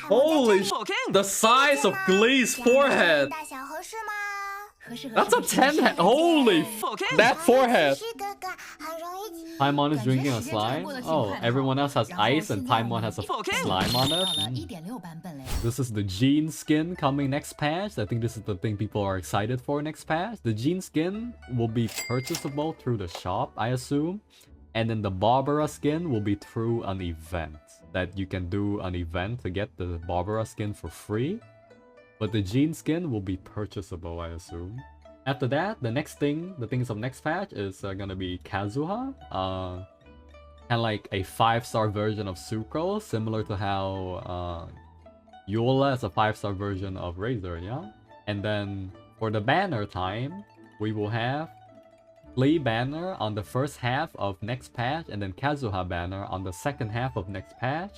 Holy the size of Klee's forehead! That's a 10 head. Holy that forehead! Paimon is drinking a slime? Oh, everyone else has ice and Paimon has a slime on it. This is the Jean skin coming next patch. I think this is the thing people are excited for next patch. The Jean skin will be purchasable through the shop, I assume. And then the Barbara skin will be through an event. That you can do an event to get the Barbara skin for free. But the Jean skin will be purchasable, I assume. After that, the next thing, the things of next patch is gonna be Kazuha. Kind of like a 5-star version of Sucrose, similar to how Eula is a 5-star version of Razor, yeah? And then for the banner time, we will have Klee banner on the first half of next patch, and then Kazuha banner on the second half of next patch.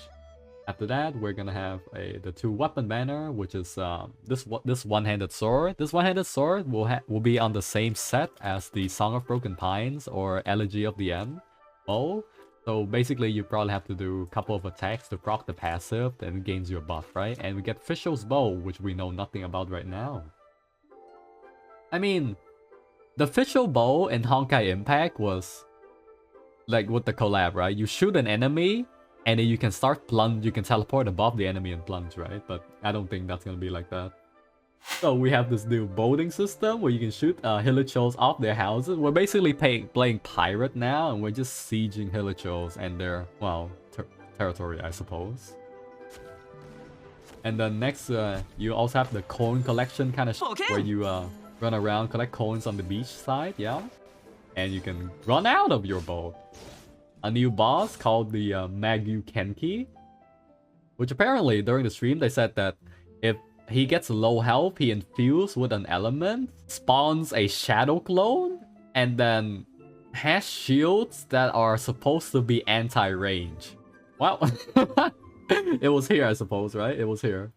After that, we're gonna have the 2-weapon banner, which is this one-handed sword. This one-handed sword will be on the same set as the Song of Broken Pines or Elegy of the End bow. So basically, you probably have to do a couple of attacks to proc the passive, and it gains you a buff, right? And we get Fischl's bow, which we know nothing about right now. I mean, the Fischl bow in Honkai Impact was like with the collab, right? You shoot an enemy, and then you can start plunge, you can teleport above the enemy and plunge, right? But I don't think that's gonna be like that. So we have this new boating system where you can shoot Hilichurls off their houses. We're basically playing pirate now, and we're just sieging Hilichurls and their, well, territory, I suppose. And then next, you also have the coin collection kind of where you run around, collect coins on the beach side, yeah? And you can run out of your boat. A new boss called the Magyu Kenki, which apparently during the stream they said that if he gets low health, he infused with an element, spawns a shadow clone, and then has shields that are supposed to be anti-range. Wow. It was here, I suppose, right? It was here.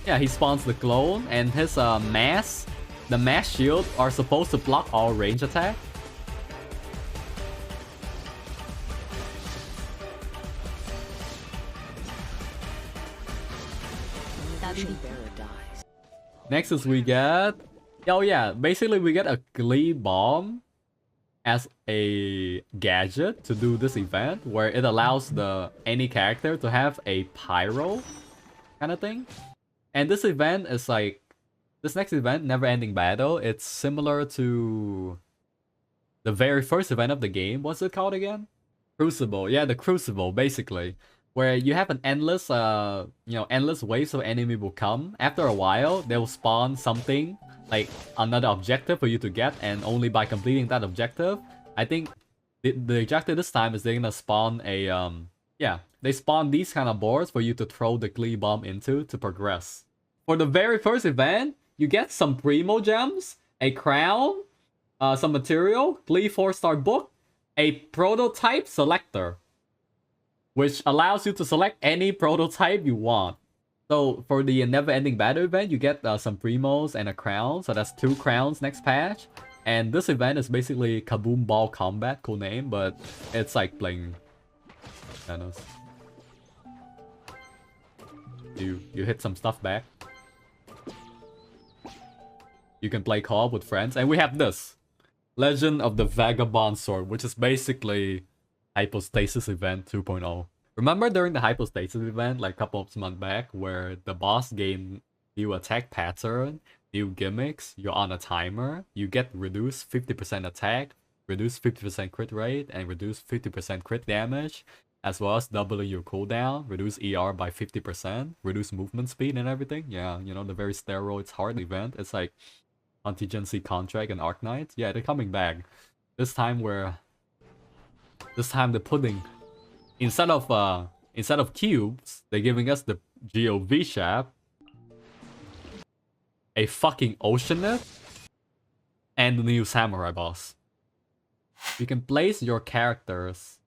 Yeah, he spawns the clone, and his the mass shield are supposed to block all range attack. Next is we get, oh yeah, basically we get a Klee bomb as a gadget to do this event, where it allows any character to have a pyro kind of thing. And this event is like, this next event, Never Ending Battle, it's similar to the very first event of the game. What's it called again? Crucible. Yeah, the Crucible, basically. Where you have an endless, endless waves of enemy will come. After a while, they will spawn something, like another objective for you to get, and only by completing that objective, I think the objective this time is they're gonna spawn a, they spawn these kind of boards for you to throw the Klee bomb into to progress. For the very first event, you get some Primo gems, a crown, some material, Klee 4-star book, a prototype selector, which allows you to select any prototype you want. So for the Never Ending Battle event, you get some Primos and a crown, so that's 2 crowns next patch. And this event is basically Kaboom Ball Combat, cool name, but it's like playing Thanos. You hit some stuff back. You can play co-op with friends, and we have this Legend of the Vagabond Sword, which is basically Hypostasis event 2.0. Remember during the Hypostasis event, like a couple of months back, where the boss gained new attack pattern, new gimmicks, you're on a timer, you get reduced 50% attack, reduced 50% crit rate, and reduced 50% crit damage, as well as doubling your cooldown, reduce ER by 50%, reduce movement speed and everything. Yeah, you know, the very steroids hard event. It's like Contingency Contract and Arknight. Yeah, they're coming back. This time they're putting, instead of cubes, they're giving us the GOV shaft, a fucking Oceanit, and the new Samurai boss. You can place your characters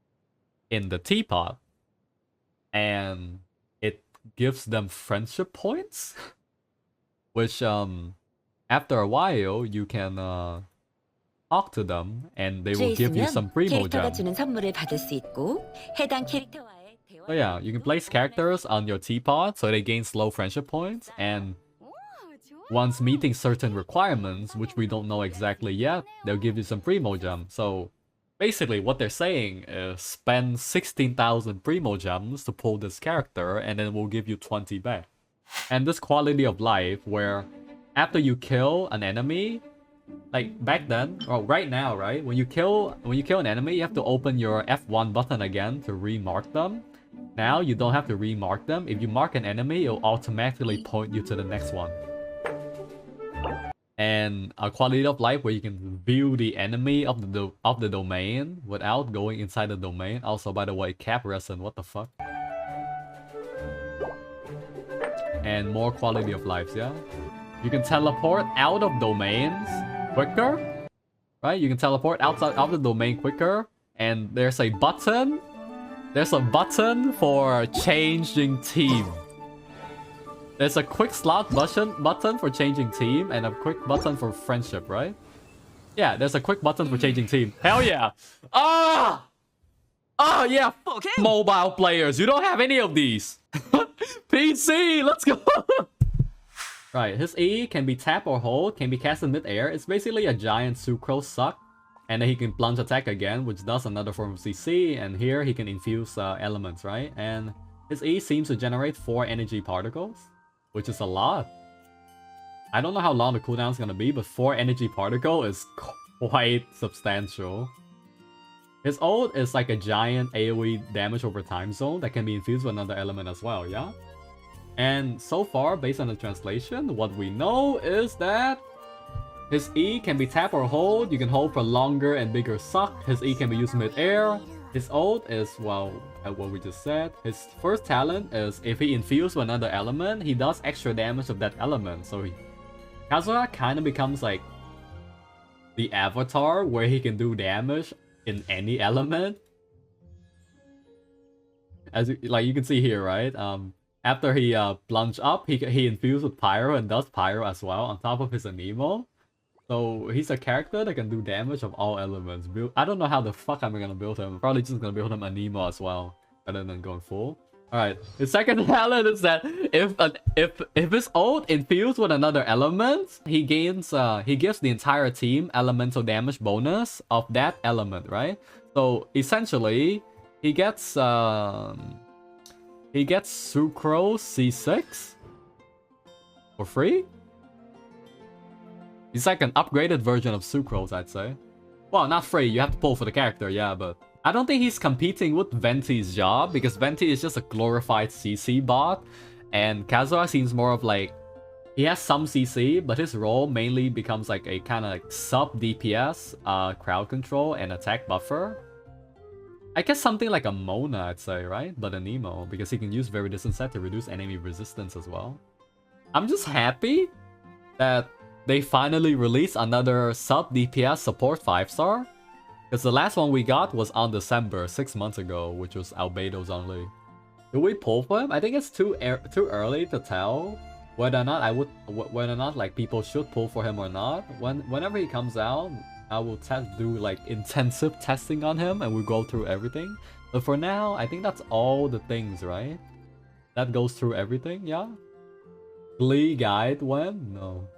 in the teapot, and it gives them friendship points, which after a while you can talk to them and they will give you some primo gems. So yeah, you can place characters on your teapot so they gain slow friendship points, and once meeting certain requirements, which we don't know exactly yet, they'll give you some primo gems. So basically what they're saying is spend 16,000 primo gems to pull this character and then we'll give you 20 back. And this quality of life where after you kill an enemy, like back then, or right now, right? When you kill an enemy, you have to open your F1 button again to remark them. Now you don't have to remark them. If you mark an enemy, it'll automatically point you to the next one. And a quality of life where you can view the enemy of the domain without going inside the domain. Also, by the way, cap resin, what the fuck? And more quality of lives, yeah? You can teleport out of domains quicker, right? You can teleport outside of the domain quicker, and there's a button. There's a button for changing team. There's a quick slot button for changing team and a quick button for friendship, right? Yeah, there's a quick button for changing team. Hell yeah! Ah! Oh yeah, mobile players, you don't have any of these. PC, let's go! Right, his E can be tap or hold, can be cast in mid-air. It's basically a giant sucrose suck. And then he can plunge attack again, which does another form of CC. And here he can infuse elements, right? And his E seems to generate 4 energy particles, which is a lot. I don't know how long the cooldown is gonna be, but 4 energy particle is quite substantial. His ult is like a giant AoE damage over time zone that can be infused with another element as well, yeah? And so far, based on the translation, what we know is that his E can be tap or hold. You can hold for longer and bigger suck. His E can be used mid-air. His ult is, well, what we just said. His first talent is if he infuses with another element, he does extra damage of that element. So Kazuha kind of becomes like the avatar where he can do damage in any element. As you can see here, right? After he plunge up, he infused with Pyro and does Pyro as well on top of his Anemo. So he's a character that can do damage of all elements. I don't know how the fuck I'm gonna build him. Probably just gonna build him Anemo as well, rather than going full. Alright, his second talent is that if his ult infused with another element, he gives the entire team elemental damage bonus of that element, right? So essentially, he gets Sucrose C6 for free. It's like an upgraded version of Sucrose, I'd say. Well, not free, you have to pull for the character, yeah, but I don't think he's competing with Venti's job, because Venti is just a glorified CC bot, and Kazuha seems more of like, he has some CC, but his role mainly becomes like a kind of like sub DPS, crowd control, and attack buffer. I guess something like a Mona, I'd say, right? But an Emo, because he can use very distant set to reduce enemy resistance as well. I'm just happy that they finally released another sub DPS support 5-star. Because the last one we got was on December, 6 months ago, which was Beidou's only. Do we pull for him? I think it's too early to tell whether or not like people should pull for him or not. Whenever he comes out, I will do like intensive testing on him and we'll go through everything. But for now, I think that's all the things, right? That goes through everything, yeah? Klee guide when? No.